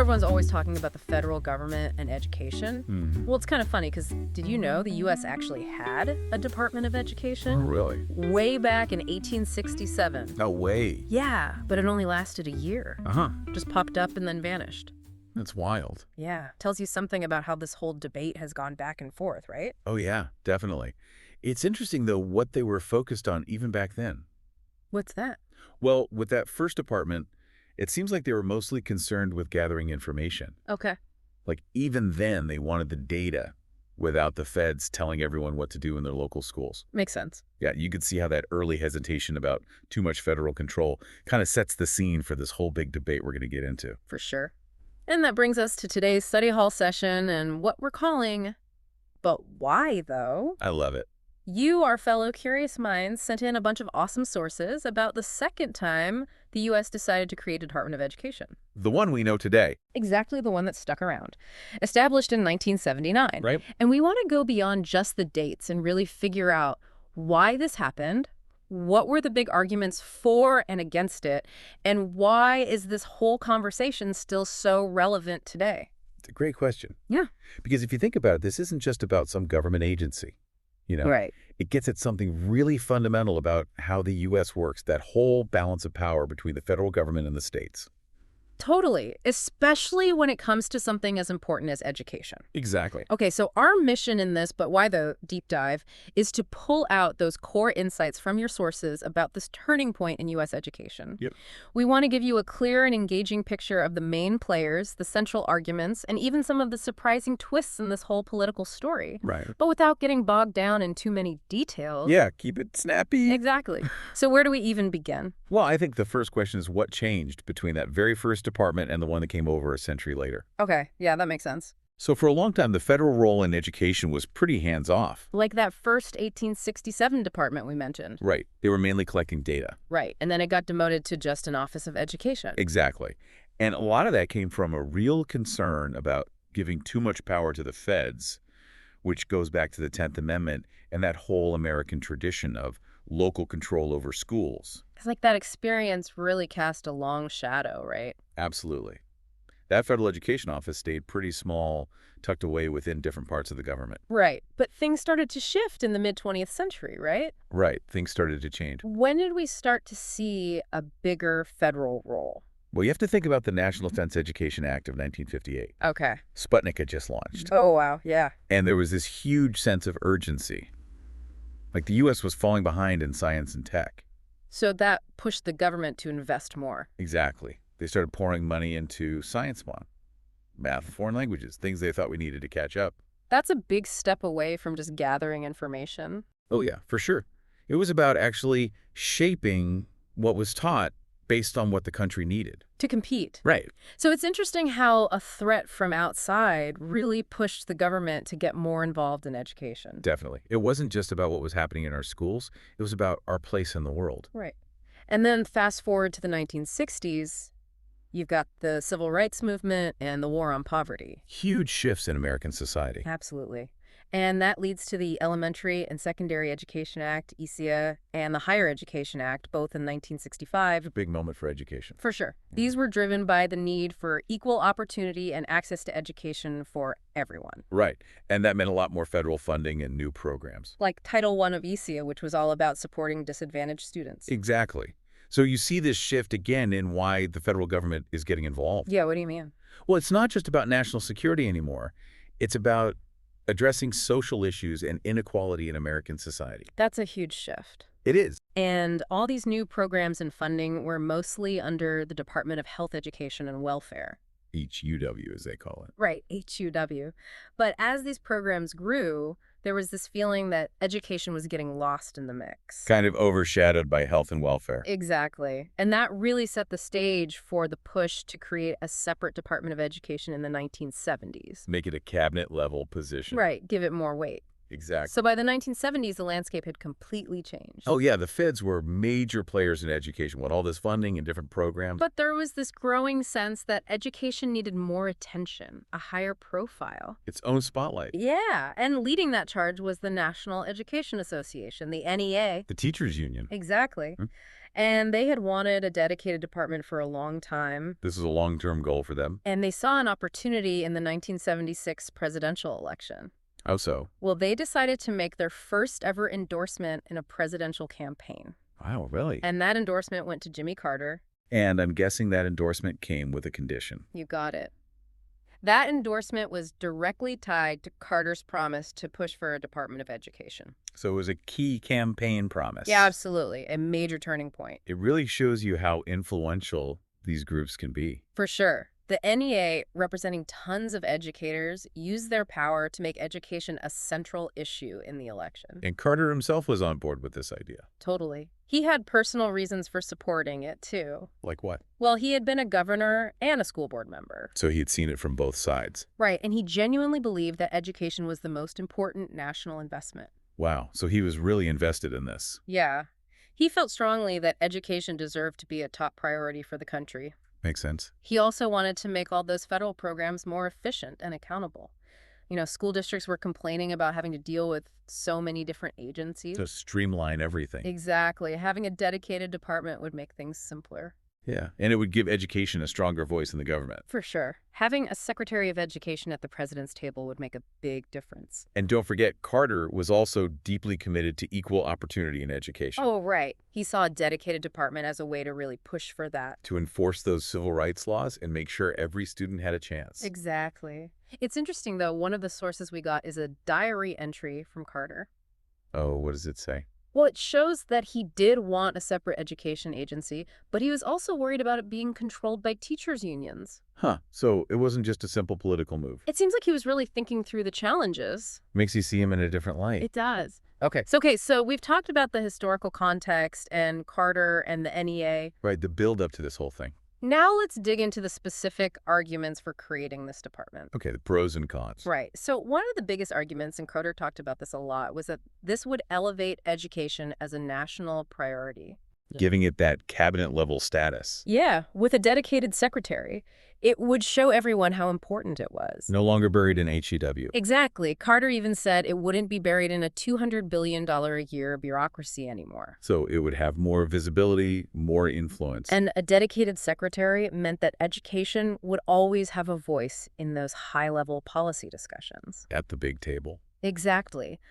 everyone's always talking about the federal government and education. Mm-hmm. Well, it's kind of funny because did you know the U.S. actually had a Department of Oh, Education? really? Way back in 1867. No way. Yeah, but it only lasted a year. Uh-huh. Just popped up and then vanished. That's wild. Yeah, tells you something about how this whole debate has gone back and forth, right? Oh, yeah, definitely. It's interesting, though, what they were focused on even back then. What's that? Well, with that first department, it seems like they were mostly concerned with gathering information. Okay. Like, even then, they wanted the data without the feds telling everyone what to do in their local schools. Makes sense. Yeah, you could see how that early hesitation about too much federal control kind of sets the scene for this whole big debate we're going to get into. For sure. And that brings us to today's study hall session and what we're calling, But Why, Though? I love it. You, our fellow curious minds, sent in a bunch of awesome sources about the second time the U.S. decided to create a Department of Education. The one we know today. Exactly the one that stuck around. Established in 1979. Right. And we want to go beyond just the dates and really figure out why this happened, what were the big arguments for and against it, and why is this whole conversation still so relevant today? It's a great question. Yeah. Because if you think about it, this isn't just about some government agency. Right. It gets at something really fundamental about how the U.S. works, that whole balance of power between the federal government and the states. Totally, especially when it comes to something as important as education. Exactly. Okay, so our mission in this, But Why Though deep dive, is to pull out those core insights from your sources about this turning point in U.S. education. Yep. We want to give you a clear and engaging picture of the main players, the central arguments, and even some of the surprising twists in this whole political story. Right. But without getting bogged down in too many details. Yeah, keep it snappy. Exactly. So where do we even begin? Well, I think the first question is what changed between that very first department and the one that came over a century later. Okay, yeah, that makes sense. So for a long time, the federal role in education was pretty hands-off. Like that first 1867 department we mentioned. Right. They were mainly collecting data. Right, and then it got demoted to just an Office of Education. Exactly. And a lot of that came from a real concern about giving too much power to the feds, which goes back to the 10th Amendment and that whole American tradition of local control over schools. Because like that experience really cast a long shadow, right? Absolutely. That federal education office stayed pretty small, tucked away within different parts of the government. Right, but things started to shift in the mid-20th century, right? Right. Things started to change. When did we start to see a bigger federal role? Well, you have to think about the National Defense Education Act of 1958. Okay. Sputnik had just launched. Oh, wow, yeah. And there was this huge sense of urgency. Like the U.S. was falling behind in science and tech. So that pushed the government to invest more. Exactly. They started pouring money into science, math, foreign languages, things they thought we needed to catch up. That's a big step away from just gathering information. Oh, yeah, for sure. It was about actually shaping what was taught based on what the country needed. To compete. Right. So it's interesting how a threat from outside really pushed the government to get more involved in education. Definitely. It wasn't just about what was happening in our schools. It was about our place in the world. Right. And then fast forward to the 1960s, you've got the civil rights movement and the war on poverty. Huge shifts in American society. Absolutely. And that leads to the Elementary and Secondary Education Act, ESEA, and the Higher Education Act, both in 1965. A big moment for education. For sure. These were driven by the need for equal opportunity and access to education for everyone. Right. And that meant a lot more federal funding and new programs. Like Title I of ESEA, which was all about supporting disadvantaged students. Exactly. So you see this shift again in why the federal government is getting involved. Yeah, what do you mean? Well, it's not just about national security anymore. It's about addressing social issues and inequality in American society. That's a huge shift. It is. And all these new programs and funding were mostly under the Department of Health, Education, and Welfare. HUW, as they call it. Right, HUW. But as these programs grew, there was this feeling that education was getting lost in the mix. Kind of overshadowed by health and welfare. Exactly. And that really set the stage for the push to create a separate Department of Education in the 1970s. Make it a cabinet-level position. Right, give it more weight. exactly. So by the 1970s, the landscape had completely changed. Oh, yeah, the feds were major players in education with all this funding and different programs. But there was this growing sense that education needed more attention, a higher profile. Its own spotlight. Yeah, and leading that charge was the National Education Association, the NEA. The teachers union. Exactly. Hmm. And they had wanted a dedicated department for a long time. This is a long-term goal for them. And they saw an opportunity in the 1976 presidential election. How so? Well, they decided to make their first ever endorsement in a presidential campaign. Wow, really? And that endorsement went to Jimmy Carter. And I'm guessing that endorsement came with a condition. You got it. That endorsement was directly tied to Carter's promise to push for a Department of Education. So it was a key campaign promise. Yeah, absolutely. A major turning point. It really shows you how influential these groups can be. For sure. The NEA, representing tons of educators, used their power to make education a central issue in the election. And Carter himself was on board with this idea. Totally. He had personal reasons for supporting it, too. Like what? Well, he had been a governor and a school board member. So he had seen it from both sides. Right, and he genuinely believed that education was the most important national investment. Wow, so he was really invested in this. Yeah. He felt strongly that education deserved to be a top priority for the country. Makes sense. He also wanted to make all those federal programs more efficient and accountable. You know, school districts were complaining about having to deal with so many different agencies. To streamline everything. Exactly. Having a dedicated department would make things simpler. Yeah, and it would give education a stronger voice in the government. For sure. Having a Secretary of Education at the president's table would make a big difference. And don't forget, Carter was also deeply committed to equal opportunity in education. Oh, right. He saw a dedicated department as a way to really push for that. To enforce those civil rights laws and make sure every student had a chance. Exactly. It's interesting, though, one of the sources we got is a diary entry from Carter. Oh, what does it say? Well, it shows that he did want a separate education agency, but he was also worried about it being controlled by teachers' unions. Huh, so it wasn't just a simple political move. It seems like he was really thinking through the challenges. Makes you see him in a different light. It does. Okay. So we've talked about the historical context and Carter and the NEA. Right, the build-up to this whole thing. Now let's dig into the specific arguments for creating this department. Okay, the pros and cons. Right. So one of the biggest arguments, and Carter talked about this a lot, was that this would elevate education as a national priority. Giving it that cabinet-level status. Yeah, with a dedicated secretary. It would show everyone how important it was. No longer buried in HEW. Exactly. Carter even said it wouldn't be buried in a $200 billion a year bureaucracy anymore. So it would have more visibility, more influence. And a dedicated secretary meant that education would always have a voice in those high-level policy discussions. At the big table. Exactly.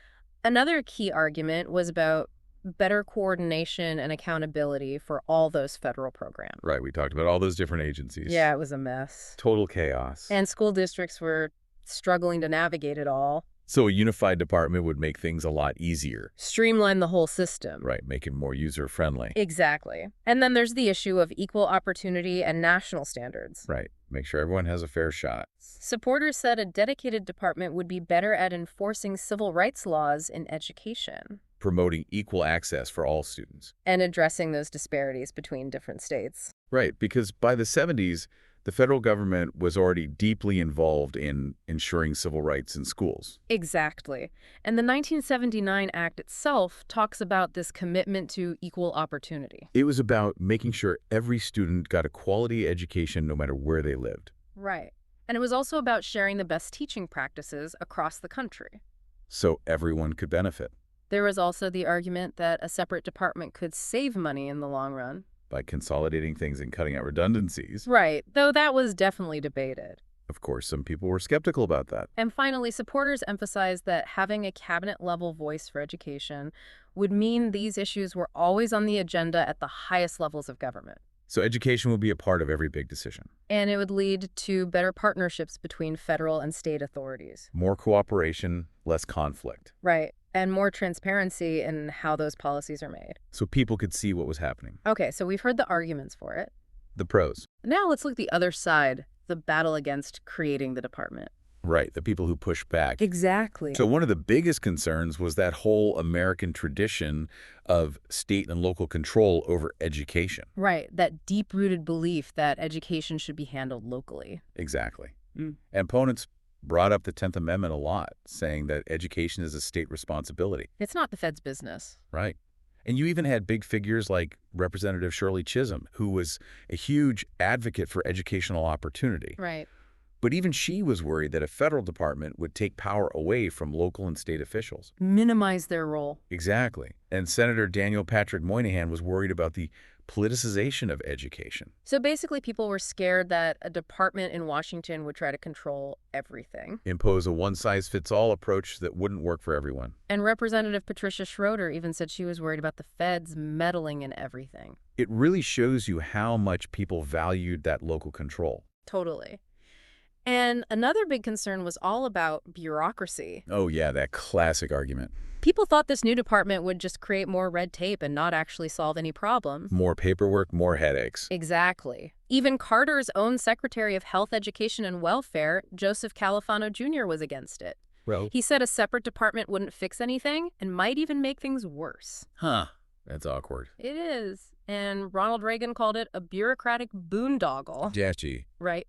Another key argument was about better coordination and accountability for all those federal programs. Right, we talked about all those different agencies. Yeah, it was a mess. Total chaos. And school districts were struggling to navigate it all. So a unified department would make things a lot easier. Streamline the whole system. Right, make it more user-friendly. Exactly. And then there's the issue of equal opportunity and national standards. Right, make sure everyone has a fair shot. Supporters said a dedicated department would be better at enforcing civil rights laws in education. Promoting equal access for all students. And addressing those disparities between different states. Right, because by the 70s, the federal government was already deeply involved in ensuring civil rights in schools. Exactly. And the 1979 Act itself talks about this commitment to equal opportunity. It was about making sure every student got a quality education no matter where they lived. Right. And it was also about sharing the best teaching practices across the country. So everyone could benefit. There was also the argument that a separate department could save money in the long run. By consolidating things and cutting out redundancies. Right, though that was definitely debated. Of course, some people were skeptical about that. And finally, supporters emphasized that having a cabinet-level voice for education would mean these issues were always on the agenda at the highest levels of government. So education would be a part of every big decision. And it would lead to better partnerships between federal and state authorities. More cooperation, less conflict. Right. And more transparency in how those policies are made. So people could see what was happening. Okay, so we've heard the arguments for it. The pros. Now let's look at the other side, the battle against creating the department. Right, the people who push back. Exactly. So one of the biggest concerns was that whole American tradition of state and local control over education. Right, that deep-rooted belief that education should be handled locally. Exactly. And opponents brought up the 10th Amendment a lot, saying that education is a state responsibility. It's not the Fed's business. Right. And you even had big figures like Representative Shirley Chisholm, who was a huge advocate for educational opportunity. Right. But even she was worried that a federal department would take power away from local and state officials. Minimize their role. Exactly. And Senator Daniel Patrick Moynihan was worried about the politicization of education. So basically, people were scared that a department in Washington would try to control everything. Impose a one-size-fits-all approach that wouldn't work for everyone. And Representative Patricia Schroeder even said she was worried about the feds meddling in everything. It really shows you how much people valued that local control. Totally. And another big concern was all about bureaucracy. Oh yeah, that classic argument. People thought this new department would just create more red tape and not actually solve any problems. More paperwork, more headaches. Exactly. Even Carter's own Secretary of Health, Education, and Welfare, Joseph Califano Jr., was against it. Well, He said a separate department wouldn't fix anything and might even make things worse. huh, that's awkward. It is. And Ronald Reagan called it a bureaucratic boondoggle. Jackie. Right.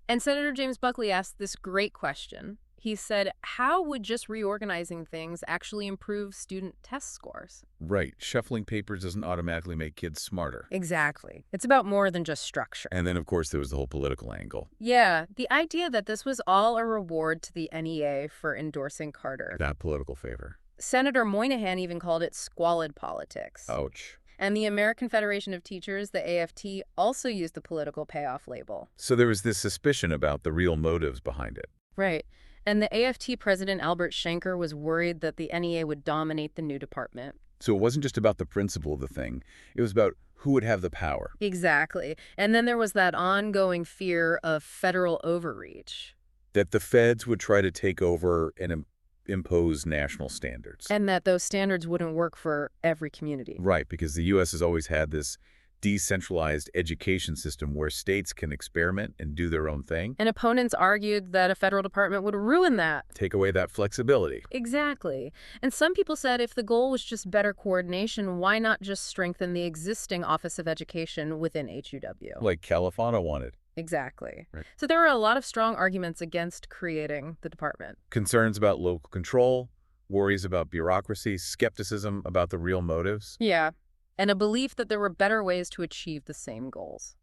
And Senator James Buckley asked this great question. He said, how would just reorganizing things actually improve student test scores? Right, shuffling papers doesn't automatically make kids smarter. Exactly. It's about more than just structure. And then, of course, there was the whole political angle. Yeah, the idea that this was all a reward to the NEA for endorsing Carter. That political favor. Senator Moynihan even called it squalid politics. Ouch. And the American Federation of Teachers, the AFT, also used the political payoff label. So there was this suspicion about the real motives behind it. Right. And the AFT president, Albert Shanker, was worried that the NEA would dominate the new department. So it wasn't just about the principle of the thing. It was about who would have the power. Exactly. And then there was that ongoing fear of federal overreach. That the feds would try to take over and impose national standards. And that those standards wouldn't work for every community. Right, because the U.S. has always had this decentralized education system where states can experiment and do their own thing. And opponents argued that a federal department would ruin that. Take away that flexibility. Exactly. And some people said if the goal was just better coordination, why not just strengthen the existing Office of Education within HUW? Like Califano wanted. Exactly. Right. So there were a lot of strong arguments against creating the department. Concerns about local control, worries about bureaucracy, skepticism about the real motives. Yeah. And a belief that there were better ways to achieve the same goals.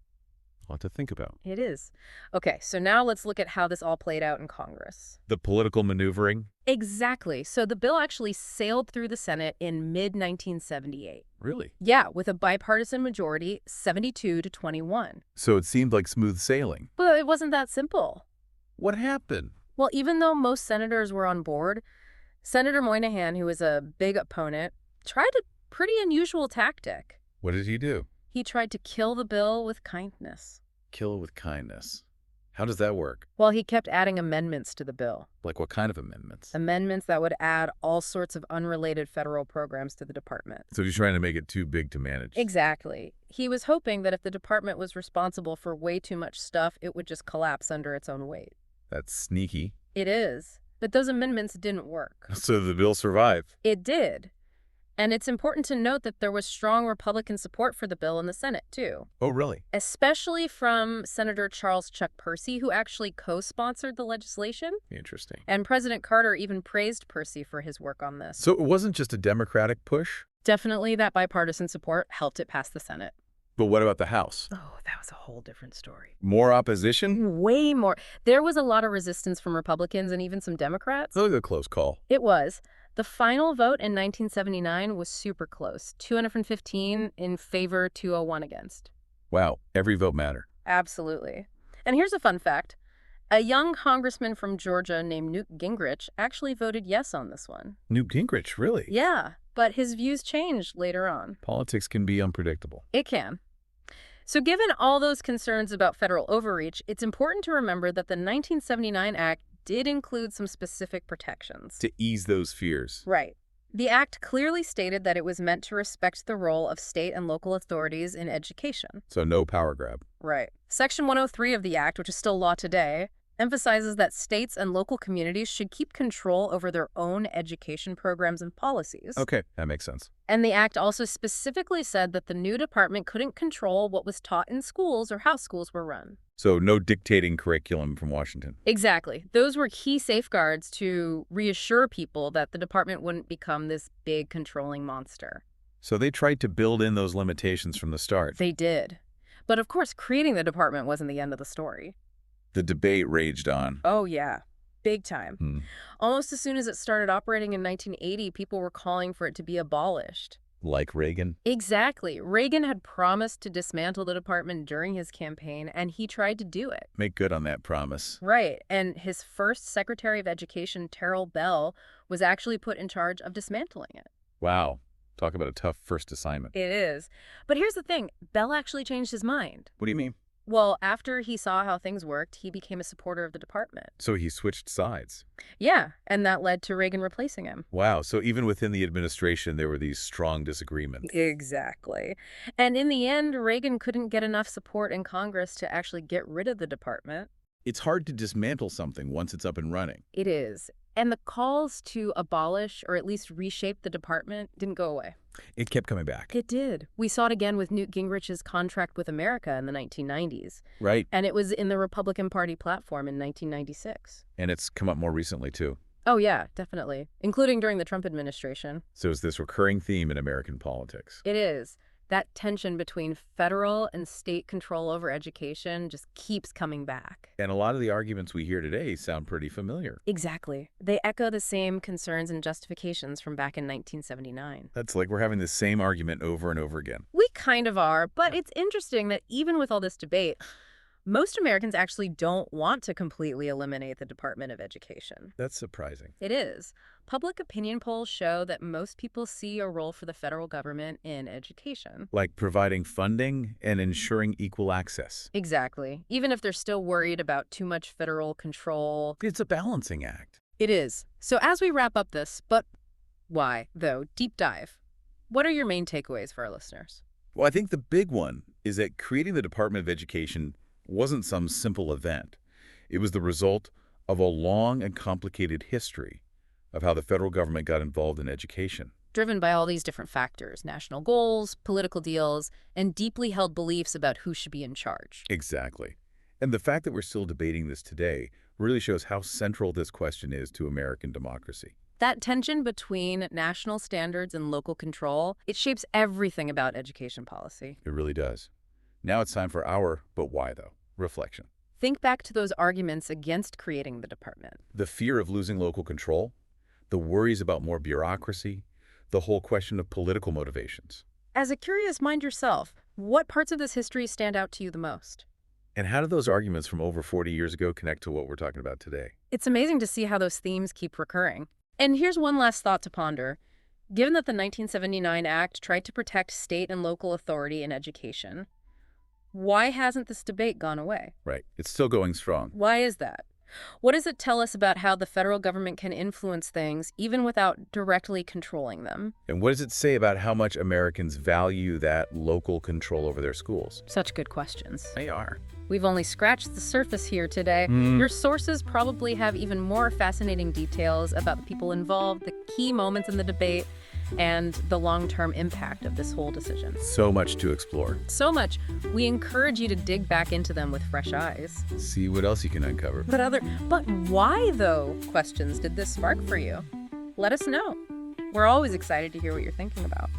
A lot to think about. It is. Okay, so now let's look at how this all played out in Congress. The political maneuvering. Exactly. So the bill actually sailed through the Senate in mid-1978. Really? Yeah, with a bipartisan majority, 72-21. So it seemed like smooth sailing. But it wasn't that simple. What happened? Well, even though most senators were on board, Senator Moynihan, who was a big opponent, tried a pretty unusual tactic. What did he do? He tried to kill the bill with kindness. Kill with kindness. How does that work? Well, he kept adding amendments to the bill. Like what kind of amendments? Amendments that would add all sorts of unrelated federal programs to the department. So he's trying to make it too big to manage. Exactly. He was hoping that if the department was responsible for way too much stuff, it would just collapse under its own weight. That's sneaky. It is. But those amendments didn't work. So the bill survived. It did. And it's important to note that there was strong Republican support for the bill in the Senate, too. Oh, really? Especially from Senator Charles Chuck Percy, who actually co-sponsored the legislation. Interesting. And President Carter even praised Percy for his work on this. So it wasn't just a Democratic push? Definitely that bipartisan support helped it pass the Senate. But what about the House? Oh, that was a whole different story. More opposition? Way more. There was a lot of resistance from Republicans and even some Democrats. Oh, a close call. It was. The final vote in 1979 was super close. 215 in favor, 201 against. Wow, every vote mattered. Absolutely. And here's a fun fact. A young congressman from Georgia named Newt Gingrich actually voted yes on this one. Newt Gingrich, really? Yeah, but his views changed later on. Politics can be unpredictable. It can. So given all those concerns about federal overreach, it's important to remember that the 1979 Act did include some specific protections. To ease those fears. Right. The Act clearly stated that it was meant to respect the role of state and local authorities in education. So no power grab. Right. Section 103 of the Act, which is still law today, emphasizes that states and local communities should keep control over their own education programs and policies. Okay, that makes sense. And the Act also specifically said that the new department couldn't control what was taught in schools or how schools were run. So no dictating curriculum from Washington. Exactly. Those were key safeguards to reassure people that the department wouldn't become this big controlling monster. So they tried to build in those limitations from the start. They did. But of course, creating the department wasn't the end of the story. The debate raged on. Oh, yeah. Big time. Hmm. Almost as soon as it started operating in 1980, people were calling for it to be abolished. Like Reagan? Exactly. Reagan had promised to dismantle the department during his campaign, and he tried to do it. Make good on that promise. Right. And his first Secretary of Education, Terrell Bell, was actually put in charge of dismantling it. Wow. Talk about a tough first assignment. It is. But here's the thing. Bell actually changed his mind. What do you mean? Well, after he saw how things worked, he became a supporter of the department. So he switched sides. Yeah, and that led to Reagan replacing him. Wow. So even within the administration, there were these strong disagreements. Exactly. And in the end, Reagan couldn't get enough support in Congress to actually get rid of the department. It's hard to dismantle something once it's up and running. It is. And the calls to abolish or at least reshape the department didn't go away. It kept coming back. It did. We saw it again with Newt Gingrich's contract with America in the 1990s. Right. And it was in the Republican Party platform in 1996. And it's come up more recently, too. Oh, yeah, definitely. Including during the Trump administration. So it's this recurring theme in American politics. It is. That tension between federal and state control over education just keeps coming back. And a lot of the arguments we hear today sound pretty familiar. Exactly. They echo the same concerns and justifications from back in 1979. That's like we're having the same argument over and over again. We kind of are, but it's interesting that even with all this debate, most Americans actually don't want to completely eliminate the Department of Education. That's surprising. It is. Public opinion polls show that most people see a role for the federal government in education. Like providing funding and ensuring equal access. Exactly. Even if they're still worried about too much federal control. It's a balancing act. It is. So as we wrap up this, but why, though, deep dive, what are your main takeaways for our listeners? Well, I think the big one is that creating the Department of Education wasn't some simple event. It was the result of a long and complicated history of how the federal government got involved in education. Driven by all these different factors, national goals, political deals, and deeply held beliefs about who should be in charge. Exactly. And the fact that we're still debating this today really shows how central this question is to American democracy. That tension between national standards and local control, it shapes everything about education policy. It really does. Now it's time for our "but why" though reflection. Think back to those arguments against creating the department. The fear of losing local control, the worries about more bureaucracy, the whole question of political motivations. As a curious mind yourself, what parts of this history stand out to you the most? And how do those arguments from over 40 years ago connect to what we're talking about today? It's amazing to see how those themes keep recurring. And here's one last thought to ponder. Given that the 1979 Act tried to protect state and local authority in education, why hasn't this debate gone away? Right. It's still going strong. Why is that? What does it tell us about how the federal government can influence things even without directly controlling them? And what does it say about how much Americans value that local control over their schools? Such good questions. They are. We've only scratched the surface here today. Your sources probably have even more fascinating details about the people involved, the key moments in the debate, and the long-term impact of this whole decision. So much to explore. So much. We encourage you to dig back into them with fresh eyes. See what else you can uncover. But why, though, questions did this spark for you? Let us know. We're always excited to hear what you're thinking about.